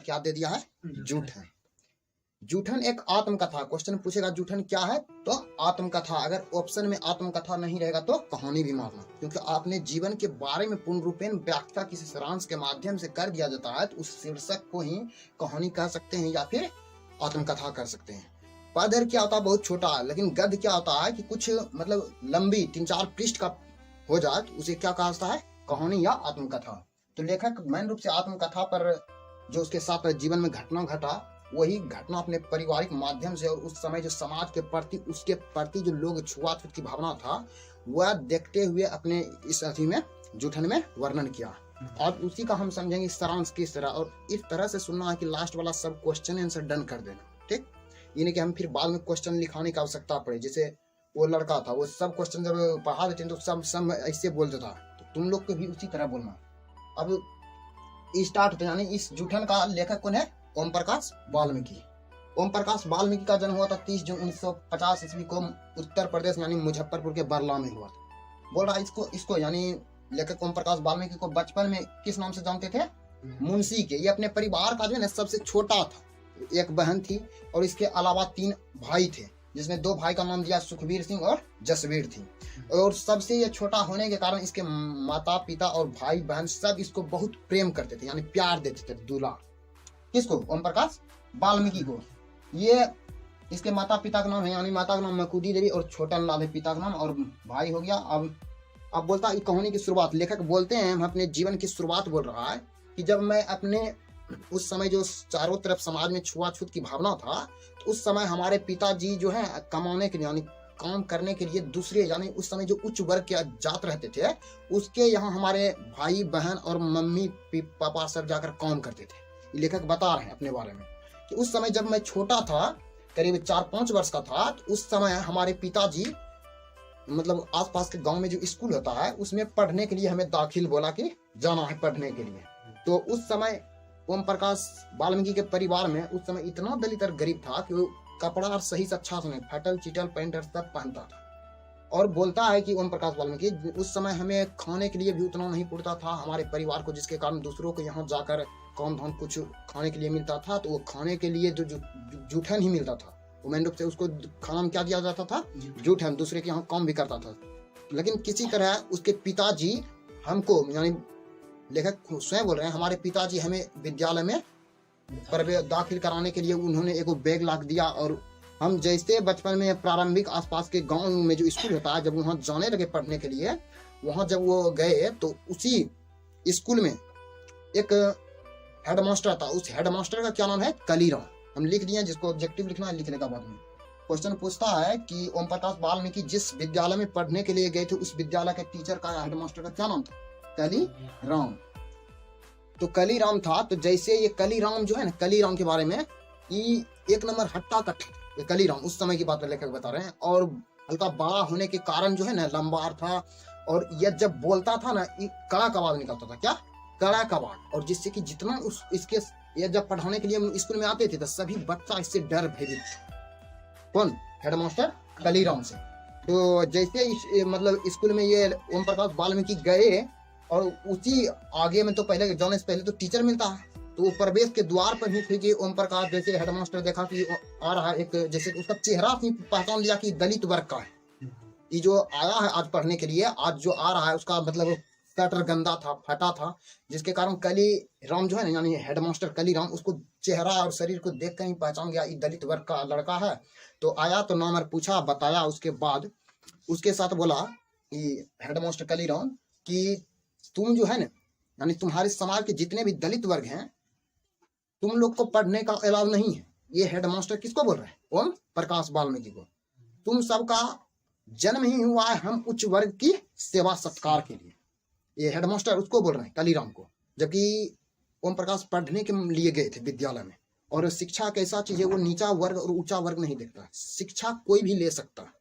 क्या दे दिया है, जूठन। जूठन एक आत्मकथा, क्वेश्चन पूछेगा जूठन क्या है तो आत्मकथा, अगर ऑप्शन में आत्मकथा नहीं रहेगा तो कहानी भी मारना, क्योंकि आपने जीवन के बारे में पूर्ण रूपेण व्याख्या किसी सारांश के माध्यम से कर दिया जाता है तो उस शीर्षक को ही कहानी कह सकते हैं या फिर आत्मकथा कर सकते हैं। पद्य क्या होता है, बहुत छोटा, लेकिन गद्य क्या होता है कि कुछ मतलब लंबी 3-4 पृष्ठ का हो जाए तो उसे क्या कहा जाता है, कहानी या आत्मकथा। तो लेखक मेन रूप से आत्मकथा पर जो उसके साथ जीवन में घटना घटा वही घटना अपने पारिवारिक माध्यम से और उस समय जो समाज के प्रति उसके प्रति जो लोग छुआछूत की भावना था वह देखते हुए अपने इस अथी में जूठन में वर्णन किया। और उसी का हम समझेंगे सारांश किस तरह, और इस तरह से सुनना है कि लास्ट वाला सब क्वेश्चन आंसर डन कर देना, ठीक। ये नहीं कि हम फिर बाद में क्वेश्चन लिखाने की आवश्यकता पड़े। जैसे वो लड़का था, वो सब क्वेश्चन जब पढ़ा देते तो सब ऐसे बोल देता, तो तुम लोग को भी उसी तरह बोलना। अब स्टार्ट होता, यानी इस जूठन का लेखक कौन है, ओम प्रकाश वाल्मीकि। ओम प्रकाश वाल्मीकि का जन्म हुआ था 30 जून 1950 ईस्वी को उत्तर प्रदेश यानी मुजफ्फरपुर के बरला में हुआ था। बोल रहा इसको यानी लेखक ओम प्रकाश वाल्मीकि को बचपन में किस नाम से जानते थे, मुंशी के। ये अपने परिवार का जो है ना सबसे छोटा था, एक बहन थी और इसके अलावा 3 भाई थे, जिसमें 2 भाई का नाम दिया सुखबीर सिंह और जसवीर थी। और सबसे ये छोटा होने के कारण इसके माता पिता और भाई बहन सब इसको बहुत प्रेम करते थे, यानी प्यार देते थे, दुलार। किसको, ओम प्रकाश वाल्मीकि को। ये इसके माता पिता का नाम है, यानी माता का नाम मकुदी देवी और छोटन लाल है पिता का नाम, और भाई हो गया। अब बोलता है कहानी की शुरुआत, लेखक बोलते हैं हम अपने जीवन की शुरुआत बोल रहा है कि जब मैं अपने उस समय जो चारों तरफ समाज में छुआछूत की भावना था तो उस समय हमारे पिताजी जो है कमाने के लिए यानी काम करने के लिए दूसरे यानी उस समय जो उच्च वर्ग के जात रहते थे उसके यहाँ हमारे भाई बहन और मम्मी पापा सब जाकर काम करते थे। लेखक बता रहे हैं अपने बारे में कि उस समय जब मैं छोटा था, करीब 4-5 वर्ष का था, तो उस समय हमारे पिताजी मतलब आसपास के गांव में जो स्कूल होता है उसमें पढ़ने के लिए हमें दाखिल बोला कि जाना है पढ़ने के लिए। तो उस समय ओम प्रकाश वाल्मीकि के परिवार में उस समय इतना दलित और गरीब था कि वो कपड़ा और सही से अच्छा से नहीं, फटल चिटल पैंट सब पहनता था। और बोलता है कि ओम प्रकाश वाल्मीकि उस समय हमें खाने के लिए भी उतना नहीं पड़ता था हमारे परिवार को, जिसके कारण दूसरों को यहाँ जाकर काम धाम कुछ खाने के लिए मिलता था, तो वो खाने के लिए जो जूठन ही मिलता था, वो मेन रूप से उसको खाना में क्या दिया जाता था, जूठन। दूसरे के यहाँ काम भी करता था। लेकिन किसी तरह उसके पिताजी हमको, यानी लेखक स्वयं बोल रहे हैं, हमारे पिताजी हमें विद्यालय में दाखिल कराने के लिए उन्होंने एक बैग ला दिया। और हम जैसे बचपन में प्रारंभिक आसपास के गांव में जो स्कूल होता है, जब वहाँ जाने लगे पढ़ने के लिए, वहाँ जब वो गए तो उसी स्कूल में एक हेडमास्टर था। उस हेडमास्टर का क्या नाम है, कलीराम। हम लिख दिए, जिसको ऑब्जेक्टिव लिखना है लिखने का बाद में। क्वेश्चन पूछता है कि ओम प्रकाश वाल्मीकि जिस विद्यालय में पढ़ने के लिए गए थे उस विद्यालय के टीचर का, हेडमास्टर का क्या नाम था, कलीराम। तो कलीराम था। तो जैसे ये कलीराम जो है ना, कलीराम के बारे में ये 1 नंबर हट्टा कट्टा, ये कलीराम उस समय की बात लेखक बता रहे हैं। और हल्का बड़ा होने के कारण जो है ना लंबार था, और ये जब बोलता था ना कड़क आवाज निकलता था, क्या, कड़क आवाज। और जिससे कि जितना इसके ये जब पढ़ाने के लिए स्कूल में आते थे तो सभी बच्चा इससे डर भयभीत था। कौन, हेडमास्टर कलीराम से। तो जैसे मतलब स्कूल में ये ओम प्रकाश वाल्मीकि गए, और उसी आगे में तो पहले जाने से पहले तो टीचर मिलता है, तो वो प्रवेश के द्वार पर ही थे कि ओम प्रकाश, जैसे हेडमास्टर देखा कि आ रहा है एक, जैसे उसका चेहरा ही पहचान लिया कि दलित वर्ग का है, ये जो आया है आज पढ़ने के लिए, आज जो आ रहा है उसका मतलब स्वेटर गंदा था, फटा था, जिसके कारण कलीराम जो है ना, यानी हेडमास्टर कलीराम, उसको चेहरा और शरीर को देख कर ही पहचान गया ये दलित वर्ग का लड़का है। तो आया तो नाम पूछा, बताया, उसके बाद उसके साथ बोला कि हेडमास्टर कलीराम कि तुम जो है ना, यानी तुम्हारे समाज के जितने भी दलित वर्ग हैं, तुम लोग को पढ़ने का अलाव नहीं है। ये हेडमास्टर किसको बोल रहे हैं, ओम प्रकाश वाल्मीकि को। तुम सबका जन्म ही हुआ है हम उच्च वर्ग की सेवा सत्कार के लिए। ये हेडमास्टर उसको बोल रहे हैं, कलीराम को। जबकि ओम प्रकाश पढ़ने के लिए गए थे विद्यालय में, और शिक्षा एक ऐसा चीज है वो नीचा वर्ग और ऊंचा वर्ग नहीं देखता, शिक्षा कोई भी ले सकता है।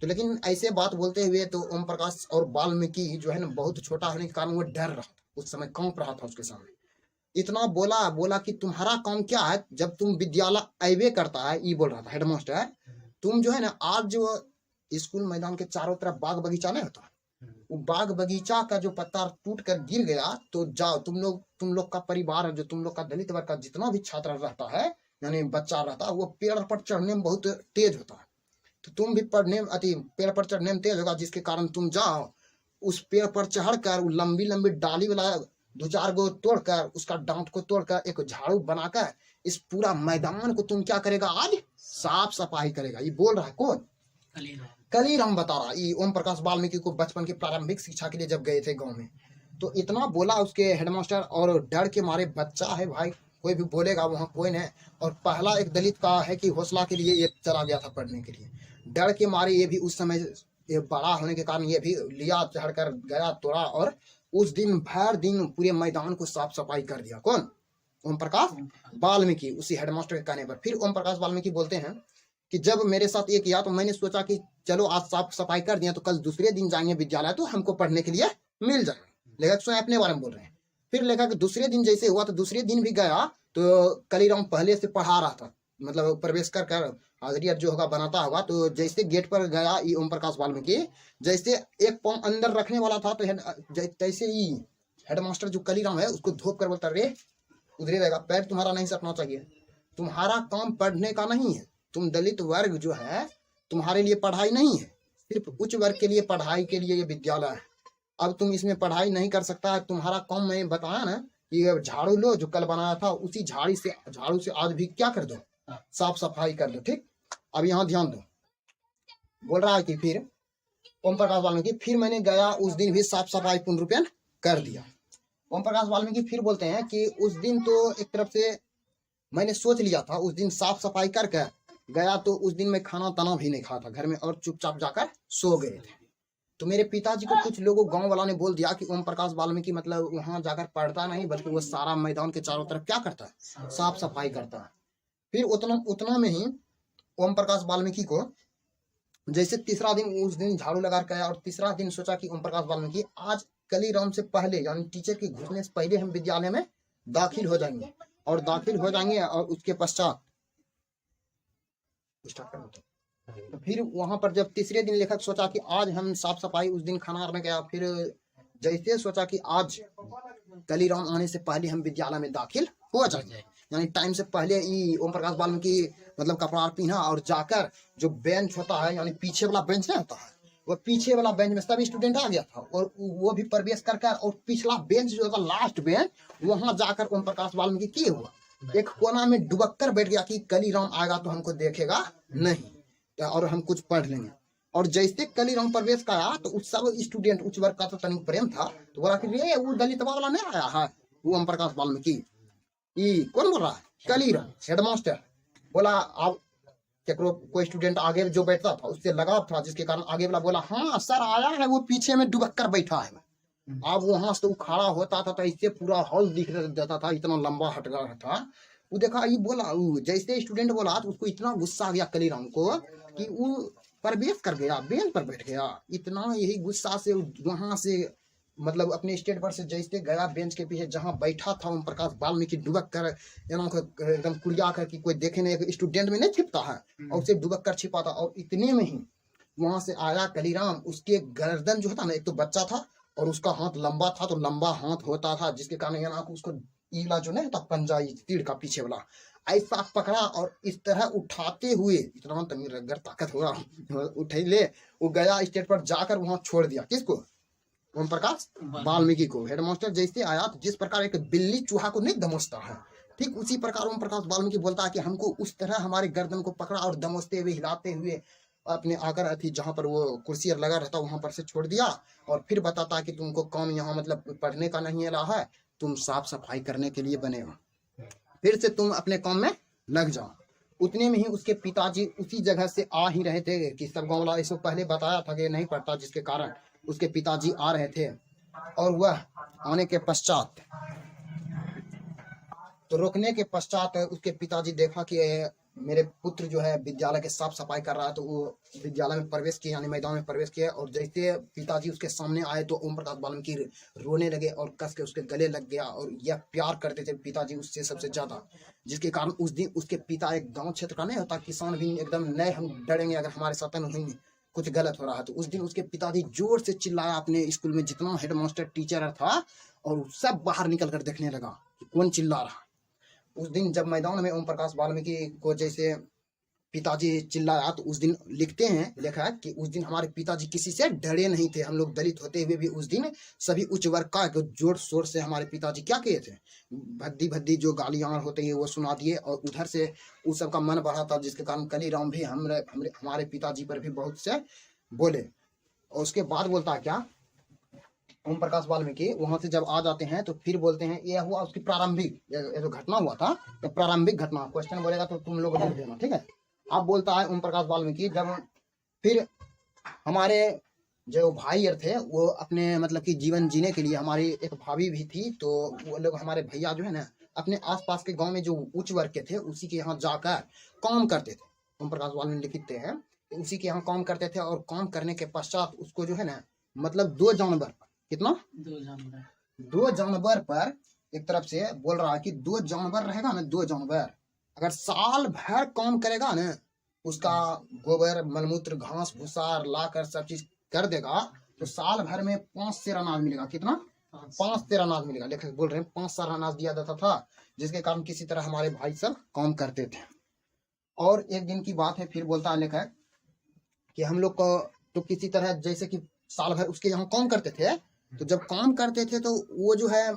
तो लेकिन ऐसे बात बोलते हुए तो ओम प्रकाश और वाल्मीकि जो है ना बहुत छोटा होने के कारण वो डर रहा था, उस समय कांप रहा था उसके सामने। इतना बोला कि तुम्हारा काम क्या है जब तुम विद्यालय अबे करता है, ये बोल रहा था हेडमास्टर, तुम जो है ना आज जो स्कूल मैदान के चारों तरफ बाग बगीचा नहीं होता, वो बाग बगीचा का जो पत्ता टूट कर गिर गया तो जाओ तुम लोग का परिवार है, जो तुम लोग का दलित वर्ग का जितना भी छात्र रहता है यानी बच्चा रहता है, वो पेड़ पर चढ़ने में बहुत तेज होता है। तो तुम भी पढ़ने अति पेड़ पर चढ़ने में तेज होगा, जिसके कारण तुम जाओ उस पेड़ पर चढ़कर लंबी लंबी डाली वाला 2-4 गो तोड़कर उसका डांट को तोड़कर एक झाड़ू बनाकर इस पूरा मैदान को तुम क्या करेगा, आज साफ सफाई करेगा। ये बोल रहा है कौन? कलीराम बता रहा। ये ओम प्रकाश वाल्मीकि को बचपन की प्रारंभिक शिक्षा के लिए जब गए थे गांव में, तो इतना बोला उसके हेडमास्टर, और डर के मारे, बच्चा है भाई, कोई भी बोलेगा वहाँ कोई नहीं। और पहला एक दलित का है कि हौसला के लिए ये चला गया था पढ़ने के लिए, डर के मारे ये भी उस समय ये बड़ा होने के कारण ये भी लिया, चढ़कर गया, तोड़ा, और उस दिन भर दिन पूरे मैदान को साफ सफाई कर दिया। कौन? ओम प्रकाश वाल्मीकि, उसी हेडमास्टर के कहने पर। फिर ओम प्रकाश वाल्मीकि बोलते हैं कि जब मेरे साथ ये किया तो मैंने सोचा कि चलो आज साफ सफाई कर दिया तो कल दूसरे दिन जाएंगे विद्यालय तो हमको पढ़ने के लिए मिल जाएगा। लेखक स्वयं अपने बारे में बोल रहे हैं। फिर लेखक दूसरे दिन जैसे हुआ तो दूसरे दिन भी गया तो कलीराम पहले से पढ़ा रहा था, मतलब प्रवेश कर हाजिरी जो होगा बनाता होगा। तो जैसे गेट पर गया ये ओम प्रकाश वाल्मीकि, जैसे एक पाँव अंदर रखने वाला था तो तैसे ही हेडमास्टर जो कलीराम है उसको धोप कर बोलता, रे उधरे रहेगा, पैर तुम्हारा नहीं सटना चाहिए, तुम्हारा काम पढ़ने का नहीं है, तुम दलित वर्ग जो है तुम्हारे लिए पढ़ाई नहीं है, सिर्फ उच्च वर्ग के लिए पढ़ाई के लिए ये विद्यालय है। अब तुम इसमें पढ़ाई नहीं कर सकता, तुम्हारा काम मैं बताया ना कि झाड़ू लो जो कल बनाया था, उसी झाड़ू से आज भी क्या कर दो, साफ सफाई कर दो। ठीक, अब यहाँ ध्यान दो। बोल रहा है कि फिर ओम प्रकाश वाल्मीकि, फिर मैंने गया उस दिन भी साफ सफाई पूर्ण रूपेण कर दिया। ओम प्रकाश वाल्मीकि फिर बोलते हैं कि उस दिन तो एक तरफ से मैंने सोच लिया था, उस दिन साफ सफाई करके गया तो उस दिन मैं खाना ताना भी नहीं खाया था घर में और चुपचाप जाकर सो गए थे। तो मेरे पिताजी को कुछ लोगों गांव वाला ने बोल दिया कि ओम प्रकाश वाल्मीकि मतलब वहां जाकर पढ़ता नहीं बल्कि वो सारा मैदान के चारों तरफ क्या करता है, साफ सफाई करता है। फिर उतना में ही ओम प्रकाश वाल्मीकि को जैसे तीसरा दिन उस दिन झाड़ू लगा कर आया और तीसरा दिन सोचा कि ओम प्रकाश वाल्मीकि आज कलीराम से पहले यानी टीचर के घुसने से पहले हम विद्यालय में दाखिल हो जाएंगे और उसके पश्चात तो फिर वहां पर जब तीसरे दिन लेखक सोचा कि आज हम साफ सफाई, उस दिन खाना में गया, फिर जैसे सोचा कि आज कलीराम आने से पहले हम विद्यालय में दाखिल हो जाएंगे, यानी टाइम से पहले ही ओम प्रकाश वाल्मीकि मतलब कपड़ा पहना और जाकर जो बेंच होता है यानी पीछे वाला बेंच नहीं होता है, वो पीछे वाला बेंच में सभी स्टूडेंट आ गया था और वो भी प्रवेश करके, और पिछला बेंच जो था लास्ट बेंच, वहां जाकर ओम प्रकाश वाल्मीकि की हुआ एक कोना में डुबक कर बैठ गया कि कलीराम आएगा तो हमको देखेगा नहीं और हम कुछ पढ़ लेंगे। और जैसे कलीराम प्रवेश का आया तो उस सब स्टूडेंट उच्च वर्ग का तो तनिक प्रेम था तो बोला कि रे वो दलित वाला नहीं आया है, वो ओम प्रकाश वाल्मीकि। कौन बोल रहा है? कलीराम हेडमास्टर बोला। अब कोई स्टूडेंट आगे जो बैठता था उससे लगाव था, जिसके कारण आगे वाला बोला हाँ सर आया है, वो पीछे में डुबक कर बैठा है। अब वहां से वो खड़ा होता था तो इससे पूरा हॉल दिख जाता था, इतना लंबा हट गया था। वो देखा ये बोला, जैसे स्टूडेंट बोला तो उसको इतना गुस्सा आ गया कलीराम को कि वो प्रवेश कर गया, बेंच पर बैठ गया। इतना यही गुस्सा से वहां से मतलब अपने स्टेट पर से जैसे गया बेंच के पीछे जहां बैठा था ओम प्रकाश वाल्मीकि, डुबक कर एकदम कुड़िया कर कि कोई देखे नहीं, स्टूडेंट में नहीं छिपता है और उसे डुबक कर छिपा था। और इतने में ही वहां से आया कलीराम, उसके गर्दन जो था ना, एक तो बच्चा था और उसका हाथ लंबा था, तो लंबा हाथ होता था जिसके कारण उसको ईला जो नहीं होता पंजा, तीर का पीछे वाला, ऐसा पकड़ा और इस तरह उठाते हुए, इतना तमीर ताकत होगा, उठे ले वो गया स्टेज पर जाकर वहां छोड़ दिया। किसको? ओम प्रकाश वाल्मीकि को। हेडमास्टर जैसे आया तो जिस प्रकार एक बिल्ली चूहा को नहीं दमोचता है, ठीक उसी प्रकार ओम प्रकाश वाल्मीकि बोलता है कि हमको उस तरह हमारे गर्दन को पकड़ा और दमोचते हुए हिलाते हुए अपने आकर अथी जहाँ पर वो कुर्सी लगा रहता वहां पर से छोड़ दिया। और फिर बताता है कि तुमको काम यहाँ मतलब पढ़ने का नहीं रहा है, तुम साफ सफाई करने के लिए बने हो, फिर से तुम अपने काम में लग जाओ। उतने में ही उसके पिताजी उसी जगह से आ ही रहे थे कि सब गाँव वाला इसको पहले बताया था कि नहीं पढ़ता, जिसके कारण उसके पिताजी आ रहे थे। और वह आने के पश्चात तो रोकने के पश्चात उसके पिताजी देखा कि मेरे पुत्र जो है विद्यालय के साफ सफाई कर रहा है, तो वो विद्यालय में प्रवेश किया यानी मैदान में प्रवेश किया। और जैसे पिताजी उसके सामने आए तो ओम प्रकाश वाल्मीकि रोने लगे और कस के उसके गले लग गया और यह प्यार करते थे पिताजी उससे सबसे ज्यादा, जिसके कारण उस दिन उसके पिता, एक गांव क्षेत्र का नहीं होता किसान भी, एकदम नए हम डरेंगे अगर हमारे साथ नहीं कुछ गलत हो रहा है। तो उस दिन उसके पिताजी जोर से चिल्लाया अपने स्कूल में, जितना हेडमास्टर टीचर था, और सब बाहर निकल कर देखने लगा कि कौन चिल्ला रहा। उस दिन जब मैदान में ओम प्रकाश वाल्मीकि को जैसे पिताजी चिल्लाया, तो उस दिन लिखते हैं, लिखा है कि उस दिन हमारे पिताजी किसी से डरे नहीं थे। हम लोग दलित होते हुए भी उस दिन सभी उच्च वर्ग का जोर शोर से हमारे पिताजी क्या किए थे, भद्दी भद्दी जो गालियां होते हैं वो सुना दिए, और उधर से उस सब का मन बढ़ा था, जिसके कारण कलीराम भी हमारे पिताजी पर भी बहुत से बोले। और उसके बाद बोलता है क्या, ओम प्रकाश वाल्मीकि वहां से जब आ जाते हैं तो फिर बोलते हैं ये हुआ उसकी प्रारंभिक, ये जो घटना हुआ था, तो प्रारंभिक घटना, क्वेश्चन बोलेगा तो तुम लोग लिख देना, ठीक है। अब बोलता है ओम प्रकाश वाल्मीकि, जब फिर हमारे जो भाई थे वो अपने मतलब कि जीवन जीने के लिए, हमारी एक भाभी भी थी, तो वो लोग हमारे भैया जो है ना अपने आसपास के गांव में जो उच्च वर्ग के थे उसी के यहाँ जाकर काम करते थे। ओम प्रकाश वाल्मीकि लिखते हैं कि उसी के यहाँ काम करते थे, और काम करने के पश्चात उसको जो है ना मतलब दो जानवर, कितना, दो जानवर पर एक तरफ से बोल रहा है कि दो जानवर रहेगा ना, दो जानवर अगर साल भर काम करेगा ना, उसका गोबर मलमूत्र घास भूसा लाकर सब चीज कर देगा, तो साल भर में 5 सेर अनाज मिलेगा। कितना, 5 सेर अनाज मिलेगा। लेखक बोल रहे हैं 5 सेर अनाज दिया जाता था, जिसके कारण किसी तरह हमारे भाई सब काम करते थे। और एक दिन की बात है, फिर बोलता है लेखक कि हम लोग को तो किसी तरह जैसे कि साल भर उसके यहाँ काम करते थे, तो जब काम करते थे तो वो जो है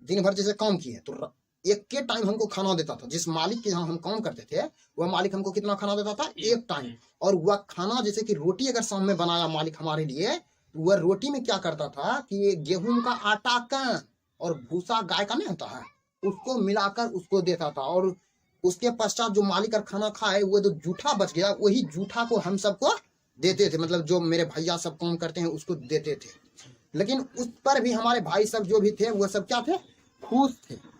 दिन भर जैसे काम किए तो एक के टाइम हमको खाना देता था। जिस मालिक के यहाँ हम काम करते थे वह मालिक हमको कितना खाना देता था, एक टाइम। और वह खाना जैसे कि रोटी अगर शाम में बनाया मालिक हमारे लिए, तो वह रोटी में क्या करता था कि गेहूं का आटा का और भूसा गाय का नहीं होता है, उसको मिलाकर उसको देता था। और उसके पश्चात जो मालिक अगर खाना खाए वो जो जूठा बच गया, वही जूठा को हम सबको देते थे, मतलब जो मेरे भैया सब काम करते हैं उसको देते थे। लेकिन उस पर भी हमारे भाई सब जो भी थे वो सब क्या थे, खुश थे।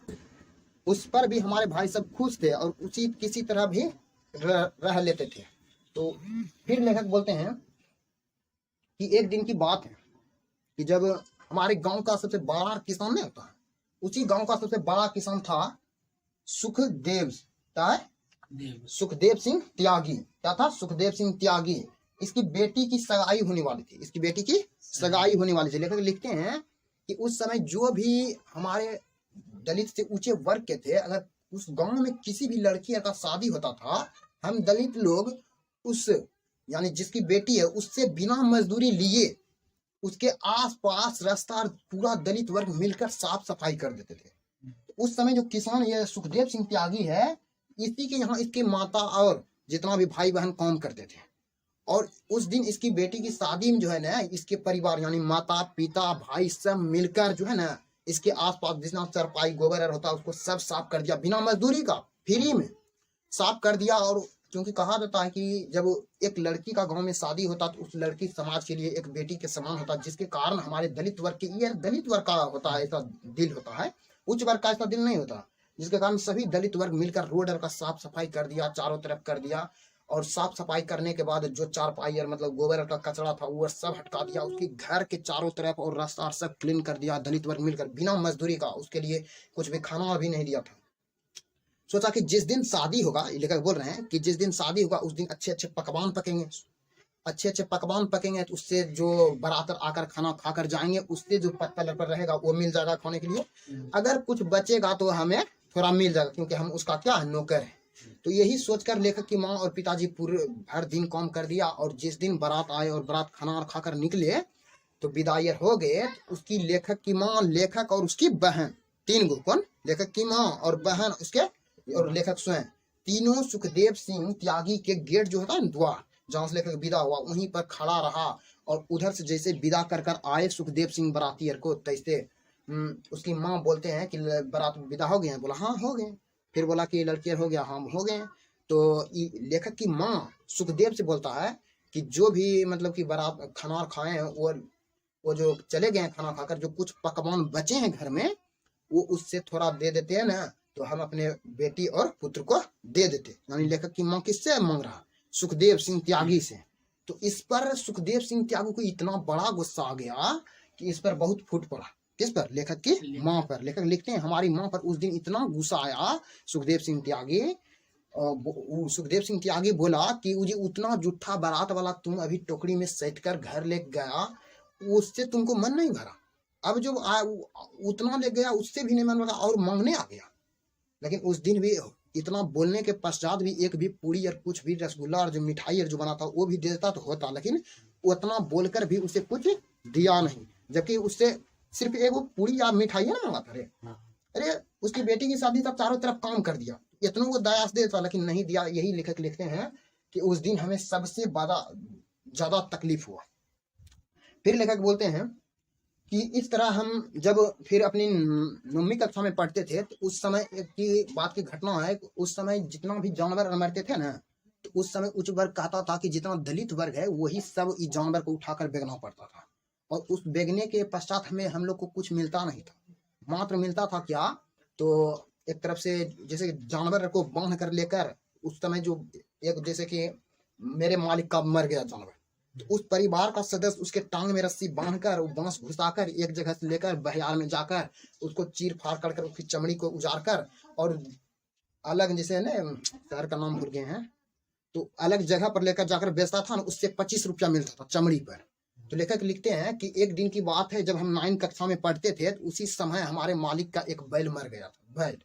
उस पर भी हमारे भाई सब खुश थे और उसी किसी तरह भी रह लेते थे। तो फिर लेखक बोलते हैं कि एक दिन की बात है कि जब हमारे गांव का सबसे बड़ा किसान नहीं होता है, उसी गांव का सबसे बड़ा किसान था सुखदेव, क्या है, सुखदेव सिंह त्यागी। क्या था, सुखदेव सिंह त्यागी। इसकी बेटी की सगाई होने वाली थी, इसकी बेटी की सगाई होने वाली थी। लेखक लिखते हैं कि उस समय जो भी हमारे दलित से ऊंचे वर्ग के थे, अगर उस गांव में किसी भी लड़की का शादी होता था, हम दलित लोग उस यानी जिसकी बेटी है उससे बिना मजदूरी लिए उसके आसपास रास्ता पूरा दलित वर्ग मिलकर साफ सफाई कर देते थे। उस समय जो किसान ये सुखदेव सिंह त्यागी है, इसी के यहाँ इसके माता और जितना भी भाई बहन काम करते थे। और उस दिन इसकी बेटी की शादी में जो है ना, इसके परिवार यानी माता पिता भाई सब मिलकर जो है ना इसके आसपास जितना चरपाई गोबर होता है उसको सब साफ कर दिया, बिना मजदूरी का, फ्री में साफ कर दिया। और क्योंकि कहा जाता है कि जब एक लड़की का गांव में शादी होता तो उस लड़की समाज के लिए एक बेटी के समान होता, जिसके कारण हमारे दलित वर्ग के, ये दलित वर्ग का होता है ऐसा दिल होता है, उच्च वर्ग का ऐसा दिल नहीं होता, जिसके कारण सभी दलित वर्ग मिलकर रोड का साफ सफाई कर दिया, चारों तरफ कर दिया। और साफ सफाई करने के बाद जो चारपाई और मतलब गोबर का कचरा था वो सब हटा दिया, उसके घर के चारों तरफ और रास्ता सब क्लीन कर दिया, दलित वर्ग मिलकर बिना मजदूरी का। उसके लिए कुछ भी खाना भी नहीं दिया था। सोचा कि जिस दिन शादी होगा, लेकर बोल रहे हैं कि जिस दिन शादी होगा उस दिन अच्छे अच्छे पकवान पकेंगे, अच्छे अच्छे पकवान पकेंगे, तो उससे जो बरातर आकर खाना खाकर जाएंगे उससे जो पत्तल पर रहेगा वो मिल जाएगा खाने के लिए। अगर कुछ बचेगा तो हमें थोड़ा मिल जाएगा, क्योंकि हम उसका क्या है, नौकर है। तो यही सोचकर लेखक की माँ और पिताजी पूरे भर दिन काम कर दिया। और जिस दिन बारात आए और बारात खाना खाकर निकले तो विदाई हो गए, उसकी लेखक की माँ, लेखक और उसकी बहन, 3 गो, कौन, लेखक की माँ और बहन उसके और लेखक स्वयं, तीनों सुखदेव सिंह त्यागी के गेट जो होता है द्वार जहां से लेखक विदा हुआ वहीं पर खड़ा रहा। और उधर से जैसे विदा कर कर आए सुखदेव सिंह बरातियर को, तैसे उसकी माँ बोलते हैं कि बारात विदा हो गए, बोला हाँ हो गए। फिर बोला कि लड़कियां हो गया, हम हो गए। तो लेखक की माँ सुखदेव से बोलता है कि जो भी मतलब कि बारात खाना खाए वो जो चले गए खाना खाकर, जो कुछ पकवान बचे हैं घर में वो उससे थोड़ा दे देते हैं ना, तो हम अपने बेटी और पुत्र को दे देते। यानी लेखक की माँ किससे मांग रहा, सुखदेव सिंह त्यागी से। तो इस पर सुखदेव सिंह त्यागी को इतना बड़ा गुस्सा आ गया कि इस पर बहुत फूट पड़ा। किस पर, लेखक की माँ पर। लेखक लिखते हैं हमारी माँ पर उस दिन इतना गुस्सा आया सुखदेव सिंह त्यागी वो सुखदेव सिंह त्यागी बोला कि वो जी उतना जूठा बारात वाला तुम अभी टोकरी में सैट कर घर ले गया, उससे तुमको मन नहीं भरा। अब जो उतना ले गया उससे भी नहीं मन भरा और मांगने आ गया। लेकिन उस दिन भी इतना बोलने के पश्चात भी एक भी पूरी और कुछ भी रसगुल्ला और जो मिठाई और जो बना था वो भी देता तो होता, लेकिन उतना बोलकर भी उसे कुछ दिया नहीं। जबकि उससे सिर्फ एक वो पूरी या मिठाई है ना मांगा था। अरे उसकी बेटी की शादी तब चारों तरफ काम कर दिया, इतना वो दया से देता लेकिन नहीं दिया। यही लेखक लिखते हैं कि उस दिन हमें सबसे ज्यादा तकलीफ हुआ। फिर लेखक बोलते हैं कि इस तरह हम जब फिर अपनी 9वीं कक्षा में पढ़ते थे तो उस समय की बात की घटना है, उस समय जितना भी जानवर मरते थे ना, तो उस समय उच्च वर्ग कहता था कि जितना दलित वर्ग है वही सब इस जानवर को उठाकर बेचना पड़ता था। और उस बेचने के पश्चात हमें हम लोग को कुछ मिलता नहीं था, मात्र मिलता था क्या, तो एक तरफ से जैसे जानवर को बांध कर लेकर उस समय जो एक जैसे कि मेरे मालिक का मर गया जानवर, तो उस परिवार का सदस्य उसके टांग में रस्सी बांधकर बांस घुसाकर एक जगह से लेकर बहियार में जाकर उसको चीर फाड़ कर उसकी चमड़ी को उजाड़ कर और अलग जैसे ना शहर का नाम भूल गए हैं, तो अलग जगह पर लेकर जाकर बेचता था ना, उससे 25 रुपया मिलता था चमड़ी पर। तो लेखक लिखते हैं कि एक दिन की बात है जब हम 9 कक्षा में पढ़ते थे तो उसी समय हमारे मालिक का एक बैल मर गया था, बैल।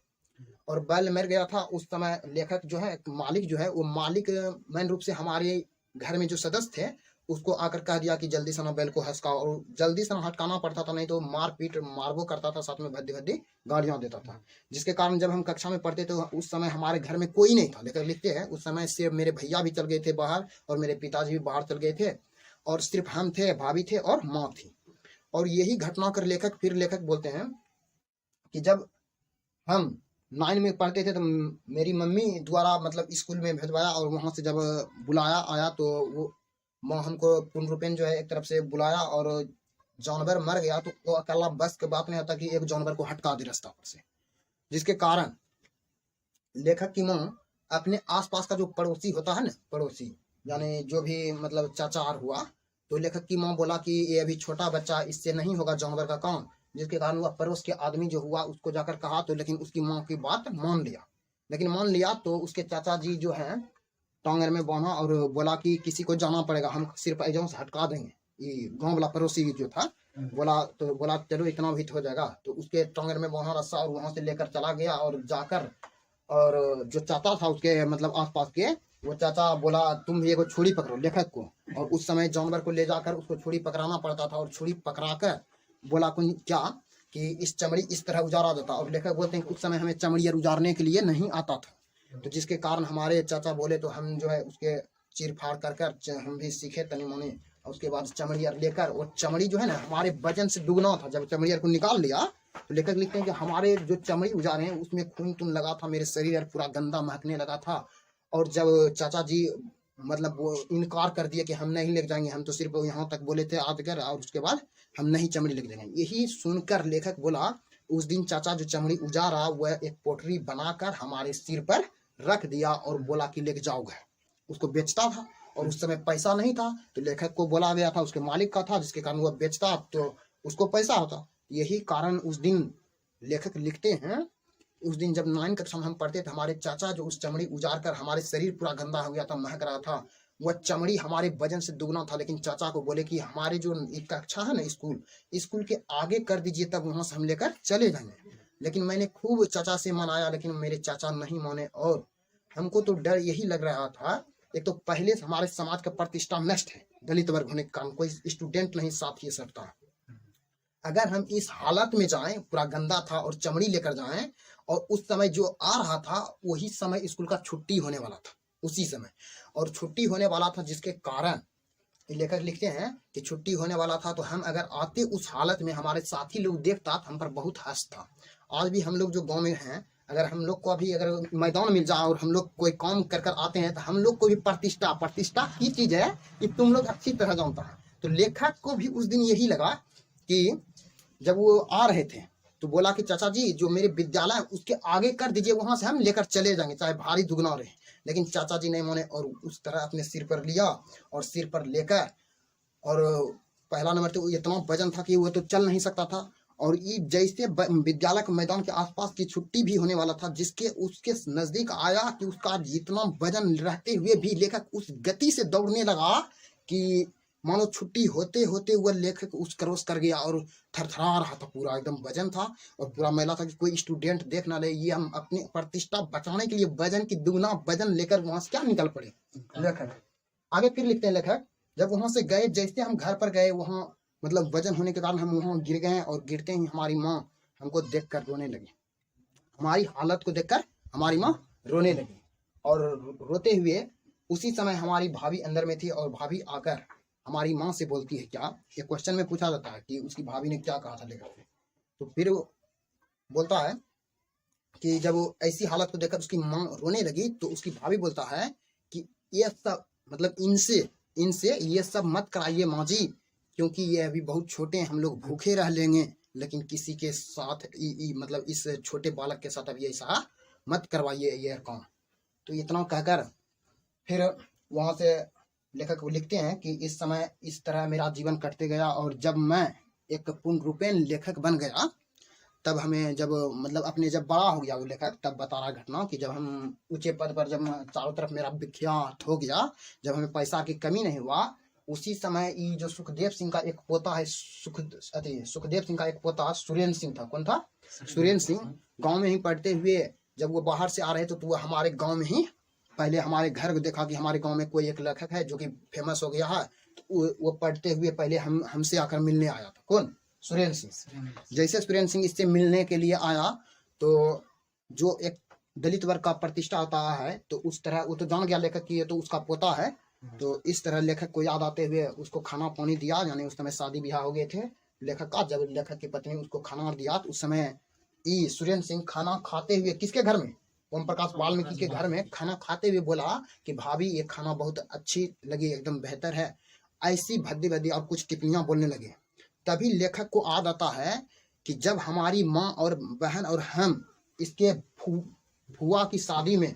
और बैल मर गया था उस समय लेखक जो है मालिक जो है वो मालिक मेन रूप से हमारे घर में जो सदस्य थे उसको आकर कह दिया कि जल्दी से ना बैल को हटकाओ, और जल्दी से हटकाना पड़ता था, नहीं तो मारबो करता था, साथ में भद्दी भद्दी गालियां देता था। जिसके कारण जब हम कक्षा में पढ़ते थे उस समय हमारे घर में कोई नहीं था। लेकर लिखते हैं उस समय से मेरे भैया भी चल गए थे बाहर और मेरे पिताजी भी बाहर चल गए थे और सिर्फ हम थे, भाभी थे और माँ थी। और यही घटना कर लेखक फिर लेखक बोलते हैं कि जब हम 9 में पढ़ते थे तो मेरी मम्मी द्वारा मतलब स्कूल में भेजवाया और वहां से जब बुलाया आया तो वो माँ हमको पूर्ण रूपेण जो है एक तरफ से बुलाया और जानवर मर गया तो वो अकेला बस के बात नहीं होता कि एक जानवर को हटका दे रास्ता पर से। जिसके कारण लेखक की माँ अपने आसपास का जो पड़ोसी होता है ना, पड़ोसी यानी जो भी मतलब चाचा हुआ, तो लेखक की माँ बोला कि ये अभी छोटा बच्चा, इससे नहीं होगा जानवर का काम। जिसके कारण वह पड़ोस के आदमी जो हुआ उसको जाकर कहा, तो लेकिन उसकी माँ की बात मान लिया। लेकिन मान लिया तो उसके चाचा जी जो है टांगर में बांधा और बोला कि किसी को जाना पड़ेगा, हम सिर्फ एजेंट से हटका देंगे। ये गांव वाला पड़ोसी जो था बोला चलो इतना भी हो जाएगा। तो उसके टांगर में बांधा रस्सा और वहां से लेकर चला गया और जाकर और जो चाचा था उसके मतलब आसपास के वो चाचा बोला तुम भी एगो छुरी पकड़ो लेखक को। और उस समय जानवर को ले जाकर उसको छुरी पकड़ाना पड़ता था और छुरी पकड़ा कर बोला क्या कि इस चमड़ी इस तरह उजाड़ा जाता। और लेखक बोलते हैं उस समय हमें चमड़ी उजाड़ने के लिए नहीं आता था, तो जिसके कारण हमारे चाचा बोले तो हम जो है उसके चीर फाड़ कर हम भी सीखे तनी मनी। और उसके बाद चमड़िया लेकर वो चमड़ी जो है ना हमारे वजन से दुगना था। जब चमड़िया को निकाल लिया तो लेखक लिखते हैं कि हमारे जो चमड़ी उजाड़े हैं उसमें खून तुन लगा था, मेरे शरीर पूरा गंदा महकने लगा था। और जब चाचा जी मतलब वो इनकार कर दिए कि हम नहीं लेके जाएंगे, हम तो सिर्फ यहाँ तक बोले थे आकर और उसके बाद हम नहीं चमड़ी लेके जाएंगे। यही सुनकर लेखक बोला उस दिन चाचा जो चमड़ी उजाड़ा वह एक पोटरी बनाकर हमारे सिर पर रख दिया और बोला कि लेके जाओ घर। उसको बेचता था और उस समय पैसा नहीं था तो लेखक को बोला गया था, उसके मालिक का था, जिसके कारण वह बेचता तो उसको पैसा होता। यही कारण उस दिन लेखक लिखते हैं उस दिन जब 9 कक्षा में हम पढ़ते थे हमारे चाचा जो उस चमड़ी उजाड़ कर हमारे शरीर पूरा गंदा हो गया था, महक रहा था, वह चमड़ी हमारे वजन से दुगना था। लेकिन चाचा को बोले कि हमारे जो कक्षा है ना स्कूल के आगे कर दीजिए तब वहां से हम लेकर चले जाएंगे। लेकिन मैंने खूब चाचा से मनाया लेकिन मेरे चाचा नहीं माने। और हमको तो डर यही लग रहा था, एक तो पहले से हमारे समाज का प्रतिष्ठा नष्ट है, दलित वर्ग होने के कारण कोई स्टूडेंट नहीं साथ ये सकता। अगर हम इस हालत में जाएं, पूरा गंदा था और चमड़ी लेकर जाएं, और उस समय जो आ रहा था वही समय स्कूल का छुट्टी होने वाला था उसी समय, और छुट्टी होने वाला था जिसके कारण लेखक लिखते हैं कि छुट्टी होने वाला था तो हम अगर आते उस हालत में हमारे साथी लोग देखता तो हम पर बहुत हंसता। आज भी हम लोग जो गांव में हैं अगर हम लोग को अभी अगर मैदान मिल जाए और हम लोग कोई काम कर कर आते हैं तो हम लोग को भी प्रतिष्ठा की चीज है कि तुम लोग अच्छी तरह जानता है। तो लेखक को भी उस दिन यही लगा कि जब वो आ रहे थे तो बोला कि चाचा जी जो मेरे विद्यालय उसके आगे कर दीजिए, वहां से हम लेकर चले जाएंगे चाहे भारी दुगना रहे। लेकिन चाचा जी नहीं माने और उस तरह अपने सिर पर लिया और सिर पर लेकर, और पहला नंबर तो इतना वजन था कि वो तो चल नहीं सकता था, और ये जैसे विद्यालय के मैदान के आसपास की छुट्टी भी होने वाला था, जिसके उसके नजदीक आया कि उसका इतना वजन रहते हुए भी लेखक उस गति से दौड़ने लगा कि मानो छुट्टी होते होते वह लेखक उस क्रॉस कर गया और थरथरा रहा था, पूरा एकदम वजन था और पूरा मैला था कि कोई स्टूडेंट देख ना ले। ये हम अपनी प्रतिष्ठा बचाने के लिए वजन की दुगना वजन लेकर वहां से क्या निकल पड़े लेखक। आगे फिर लिखते हैं लेखक, जब वहां से गए, जैसे हम घर पर गए, वहां मतलब वजन होने के कारण हम वहां गिर गए और गिरते ही हमारी माँ हमको देखकर रोने लगी। हमारी हालत को देखकर हमारी माँ रोने लगी और रोते हुए उसी समय हमारी भाभी अंदर में थी और भाभी आकर हमारी माँ से बोलती है क्या, ये क्वेश्चन में पूछा जाता है कि उसकी भाभी ने क्या कहा था लेखक से। तो फिर वो बोलता है कि जब वो ऐसी हालत को देखकर उसकी माँ रोने लगी तो उसकी भाभी बोलता है कि ये सब मतलब इनसे ये सब मत कराइए माँ जी, क्योंकि ये अभी बहुत छोटे हैं, हम लोग भूखे रह लेंगे, लेकिन किसी के साथ मतलब इस छोटे बालक के साथ अभी ऐसा मत करवाइए ये काम। तो इतना कहकर फिर वहां से लेखक लिखते हैं कि इस समय इस तरह मेरा जीवन कटते गया और जब मैं एक पूर्ण रूपेण लेखक बन गया तब हमें जब मतलब अपने जब बड़ा हो गया वो लेखक, तब बता रहा घटना कि जब हम ऊंचे पद पर, जब चारों तरफ मेरा विख्यात हो गया, जब हमें पैसा की कमी नहीं हुआ, उसी समय ये जो सुखदेव सिंह का एक पोता है, सुखदेव सिंह का एक पोता सुरेंद्र सिंह था। कौन था? सुरेंद्र सिंह। गांव में ही पढ़ते हुए जब वो बाहर से आ रहे थे तो वो हमारे गांव में ही पहले हमारे घर को देखा कि हमारे गांव में कोई एक लेखक है जो कि फेमस हो गया है, तो वो पढ़ते हुए पहले हमसे आकर मिलने आया था। कौन? सुरेंद्र सिंह। जैसे सुरेंद्र सिंह इससे मिलने के लिए आया तो जो एक दलित वर्ग का प्रतिष्ठा आता है, तो उस तरह वो तो जान गया लेखक की ये तो उसका पोता है, तो इस तरह लेखक को याद आते हुए उसको खाना पानी दिया। यानी उस समय शादी ब्याह हो गए थे लेखक का, जब लेखक की पत्नी उसको खाना दिया तो उस समय ई सुरेंद्र सिंह खाना खाते हुए किसके घर में? ओम प्रकाश वाल्मीकि के घर में खाना खाते हुए बोला कि भाभी ये खाना बहुत अच्छी लगी, एकदम बेहतर है, ऐसी भद्दी भद्दी और कुछ टिप्पणियां बोलने लगे। तभी लेखक को याद आता है कि जब हमारी माँ और बहन और हम इसके फुआ की शादी में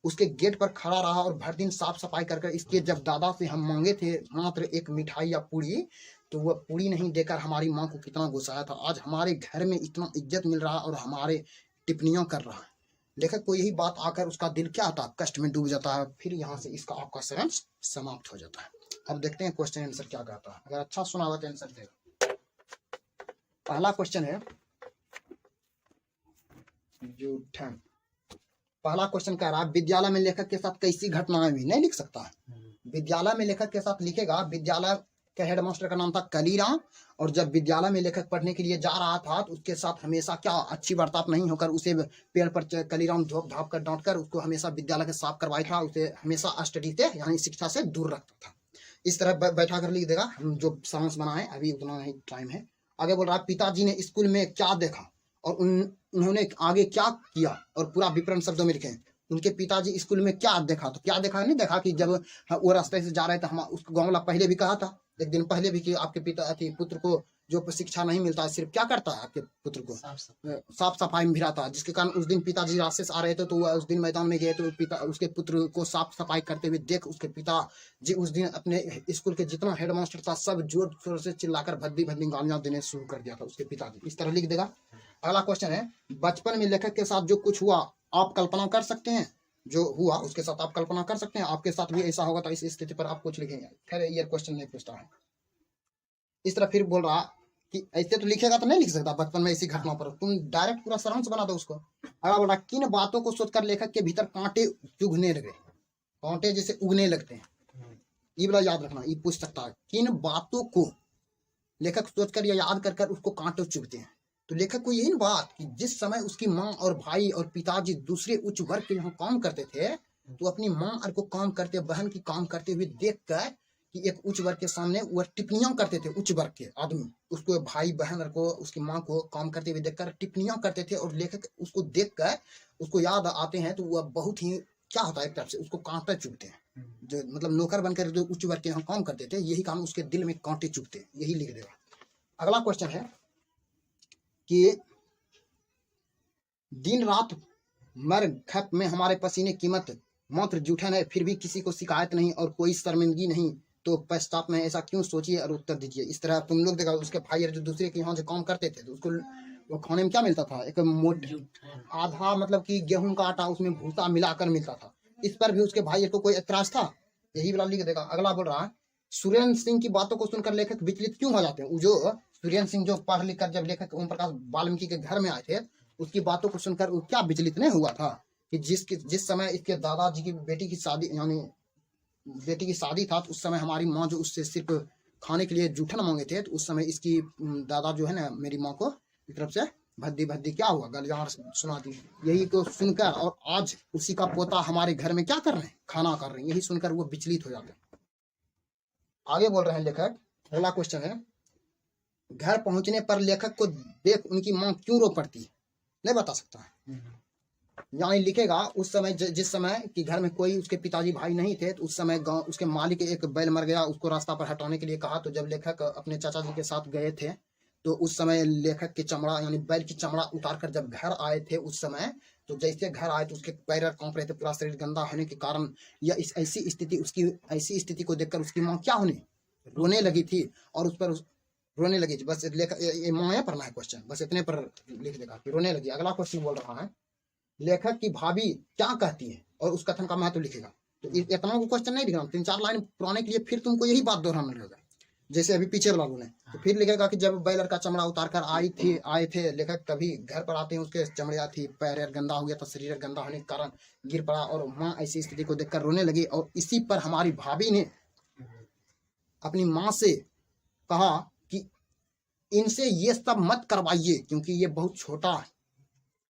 उसके गेट पर खड़ा रहा और भर दिन साफ सफाई कर इसके जब दादा से हम मांगे थे मात्र एक मिठाई या पूरी, तो वह पूरी नहीं देकर हमारी माँ को कितना गुस्साया था। आज हमारे घर में इतना इज्जत मिल रहा और हमारे टिप्पणियां कर रहा है। लेखक को यही बात आकर उसका दिल क्या आता, कष्ट में डूब जाता है। फिर यहाँ से इसका आपका सारांश समाप्त हो जाता है। अब देखते हैं क्वेश्चन आंसर क्या कहता है। अगर अच्छा सुना हुआ तो आंसर देगा। पहला क्वेश्चन है जूठन। पहला क्वेश्चन कह रहा है विद्यालय में लेखक के साथ कैसी घटनाएं हुई। नहीं लिख सकता है। विद्यालय में लेखक के साथ लिखेगा, विद्यालय के हेडमास्टर का नाम था कलीराम, और जब विद्यालय में लेखक पढ़ने के लिए जा रहा था तो उसके साथ हमेशा क्या अच्छी बर्ताव नहीं होकर उसे पेड़ पर कलीराम धोप धाप कर डांट कर उसको हमेशा विद्यालय के साफ करवाया था, उसे हमेशा स्टडी से यानी शिक्षा से दूर रखता था। इस तरह बैठा कर लिख देगा। हम जो सारांश बनाए अभी उतना ही टाइम है। आगे बोल रहा है पिताजी ने स्कूल में क्या देखा और उन्होंने आगे क्या किया, और पूरा विवरण शब्दों में लिखे। उनके पिताजी स्कूल में क्या देखा, तो क्या देखा नहीं देखा कि जब वो रास्ते से जा रहे थे, हम उसको गाँव वाला पहले भी कहा था एक दिन पहले भी कि आपके पुत्र को जो शिक्षा नहीं मिलता है, सिर्फ क्या करता है आपके पुत्र को साफ सफाई में भिड़ाता है, जिसके कारण उस दिन पिताजी रास्ते से आ रहे थे तो वह उस दिन मैदान में गए तो पिता उसके पुत्र को साफ सफाई करते हुए देख उसके पिताजी उस दिन अपने स्कूल के जितना हेडमास्टर था सब जोर शोर से चिल्लाकर भद्दी भद्दी गालियां देने शुरू कर दिया था उसके पिताजी। इस तरह लिख देगा। अगला क्वेश्चन है बचपन में लेखक के साथ जो कुछ हुआ आप कल्पना कर सकते हैं। जो हुआ उसके साथ आप कल्पना कर सकते हैं, आपके साथ भी ऐसा होगा तो इस स्थिति पर आप कुछ लिखेंगे। खैर ये क्वेश्चन नहीं पूछता है। इस तरह फिर बोल रहा कि ऐसे तो लिखेगा तो नहीं लिख सकता बचपन में ऐसी घटना पर, तुम डायरेक्ट पूरा सारांश बना दो उसको। अगला बोल रहा किन बातों को सोचकर लेखक के भीतर कांटे चुभने लगे, कांटे जैसे उगने लगते हैं। ये वाला याद रखना, ये पूछ सकता है किन बातों को लेखक सोचकर या याद कर उसको कांटे चुभते हैं। तो लेखक को यही बात कि जिस समय उसकी माँ और भाई और पिताजी दूसरे उच्च वर्ग के यहाँ काम करते थे, तो अपनी माँ और को काम करते, बहन की काम करते हुए देखकर कि एक उच्च वर्ग के सामने वह टिप्पणियां करते थे, उच्च वर्ग के आदमी उसको भाई बहन और को उसकी माँ को काम करते हुए देखकर टिप्पणियां करते थे, और लेखक उसको देखकर उसको याद आते हैं तो वह बहुत ही क्या होता है एक तरफ से उसको कांटे चुभते हैं। जो मतलब नौकर बनकर जो उच्च वर्ग के यहाँ काम करते थे यही काम उसके दिल में कांटे चुभते हैं, यही लिख देगा। अगला क्वेश्चन है कि दिन रात मर खप में हमारे पसीने कीमत मात्र जूठन है, फिर भी किसी को शिकायत नहीं और कोई शर्मिंदगी नहीं, तो पश्चाताप में ऐसा क्यों, सोचिए और उत्तर दीजिए। इस तरह तुम लोग देखा, उसके भाई जो दूसरे के यहाँ से काम करते थे तो उसको वो खाने में क्या मिलता था, एक मोट आधा मतलब कि गेहूं का आटा उसमें भूसा मिलाकर मिलता था। इस पर भी उसके भाई को कोई ऐतराज था, यही वाला लिख देगा। अगला बोल रहा है, सुरेंद्र सिंह की बातों को सुनकर लेखक विचलित क्यों हो जाते हैं। वो जो सुरेंद्र सिंह जो पढ़ लिख कर जब लेखक ओम प्रकाश वाल्मीकि के घर में आए थे, उसकी बातों को सुनकर वो क्या विचलित नहीं हुआ था कि जिस समय इसके दादाजी की बेटी की शादी, यानी बेटी की शादी था, तो उस समय हमारी माँ जो उससे सिर्फ खाने के लिए जूठन मांगे थे, तो उस समय इसकी दादा जो है ना मेरी माँ को की तरफ से भद्दी भद्दी क्या हुआ, गलियार सुनाती। यही को सुनकर और आज उसी का पोता हमारे घर में क्या कर रहे हैं, खाना कर रहे हैं, यही सुनकर वो विचलित हो जाते हैं। आगे बोल रहे हैं लेखक, अगला क्वेश्चन है, घर पहुंचने पर लेखक को देख उनकी माँ क्यों रो पड़ती है, नहीं बता सकता है। यानी लिखेगा उस समय जिस समय कि घर में कोई उसके पिताजी भाई नहीं थे, तो उस समय गांव उसके मालिक एक बैल मर गया, उसको रास्ता पर हटाने के लिए कहा। तो जब लेखक अपने चाचा जी के साथ गए थे, तो उस समय लेखक की चमड़ा यानी बैल की चमड़ा उतार कर जब घर आए थे उस समय, तो जैसे घर आए तो उसके पैर कांप रहे थे, पूरा शरीर गंदा होने के कारण, या इस ऐसी स्थिति उसकी ऐसी स्थिति को देखकर उसकी माँ क्या होने, रोने लगी थी। और उस पर रोने लगी थी। बस लेखक ये माया पढ़ना है क्वेश्चन, बस इतने पर लिख देगा कि रोने लगी। अगला क्वेश्चन बोल रहा है, लेखक की भाभी क्या कहती है और उस कथन का महत्व लिखेगा। तो इतना को क्वेश्चन नहीं लिखना, 3-4 लाइन पुराने के लिए फिर तुमको यही बात दोहराना रहेगा, जैसे अभी पीछे वाला बोले। तो फिर लिखेगा कि जब बैलर का चमड़ा उतार कर आए थे लेखक, कभी घर पर आते हैं उसके चमड़िया थी, पैर गंदा हो गया था, शरीर गंदा होने के कारण गिर पड़ा और माँ ऐसी स्थिति को देखकर रोने लगी। और इसी पर हमारी भाभी ने अपनी माँ से कहा कि इनसे ये सब मत करवाइए क्योंकि ये बहुत छोटा है,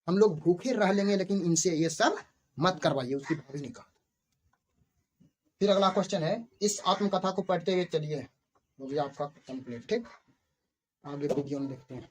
हम लोग भूखे रह लेंगे लेकिन इनसे ये सब मत करवाइए, उसकी भाभी ने कहा। फिर अगला क्वेश्चन है, इस आत्मकथा को पढ़ते हुए चलिए, वो भी आपका कंप्लीट। ठीक, आगे वीडियो में देखते हैं।